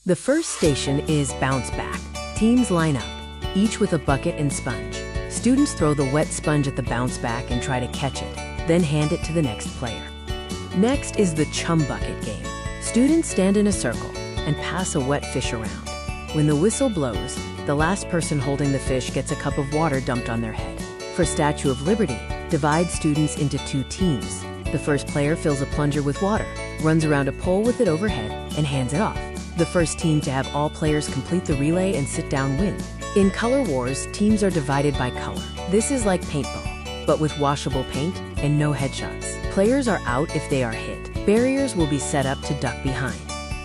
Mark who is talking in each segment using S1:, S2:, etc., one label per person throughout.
S1: The first station is bounce back. Teams line up, each with a bucket and sponge. Students throw the wet sponge at the bounce back and try to catch it, then hand it to the next player. Next is the chum bucket game. Students stand in a circle and pass a wet fish around. When the whistle blows, the last person holding the fish gets a cup of water dumped on their head. For Statue of Liberty, divide students into 2 teams. The first player fills a plunger with water, runs around a pole with it overhead, and hands it off. The first team to have all players complete the relay and sit down win. In Color Wars, teams are divided by color. This is like paintball, but with washable paint and no headshots. Players are out if they are hit. Barriers will be set up to duck behind.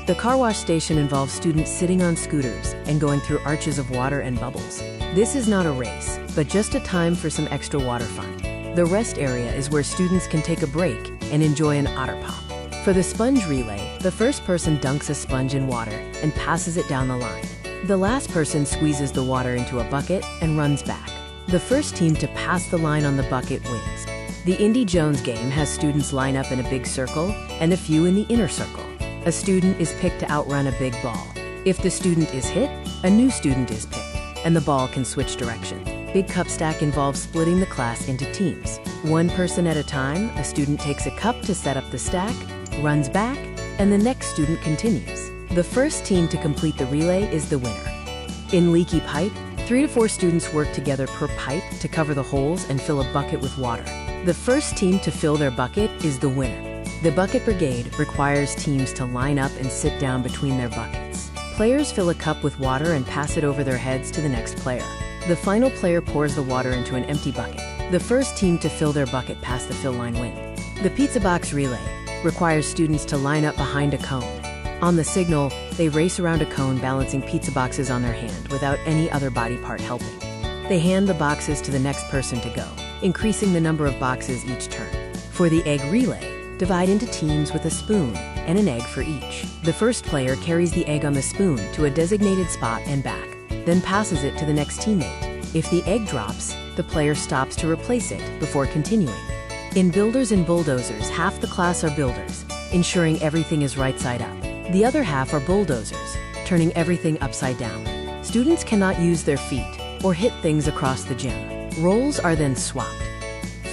S1: The car wash station involves students sitting on scooters and going through arches of water and bubbles. This is not a race, but just a time for some extra water fun. The rest area is where students can take a break and enjoy an otter pop. For the sponge relay, the first person dunks a sponge in water and passes it down the line. The last person squeezes the water into a bucket and runs back. The first team to pass the line on the bucket wins. The Indy Jones game has students line up in a big circle and a few in the inner circle. A student is picked to outrun a big ball. If the student is hit, a new student is picked, and the ball can switch direction. Big cup stack involves splitting the class into teams. One person at a time, a student takes a cup to set up the stack, runs back, and the next student continues. The first team to complete the relay is the winner. In Leaky Pipe, 3 to 4 students work together per pipe to cover the holes and fill a bucket with water. The first team to fill their bucket is the winner. The Bucket Brigade requires teams to line up and sit down between their buckets. Players fill a cup with water and pass it over their heads to the next player. The final player pours the water into an empty bucket. The first team to fill their bucket past the fill line wins. The Pizza Box Relay requires students to line up behind a cone. On the signal, they race around a cone balancing pizza boxes on their hand without any other body part helping. They hand the boxes to the next person to go, increasing the number of boxes each turn. For the Egg Relay, divide into teams with a spoon and an egg for each. The first player carries the egg on the spoon to a designated spot and back, then passes it to the next teammate. If the egg drops, the player stops to replace it before continuing. In Builders and Bulldozers, half the class are builders, ensuring everything is right side up. The other half are bulldozers, turning everything upside down. Students cannot use their feet or hit things across the gym. Roles are then swapped.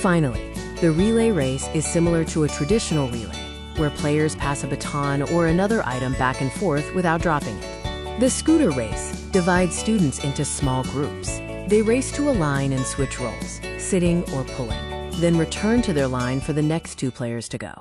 S1: Finally, the relay race is similar to a traditional relay, where players pass a baton or another item back and forth without dropping it. The scooter race divides students into small groups. They race to a line and switch roles, sitting or pulling, then return to their line for the next 2 players to go.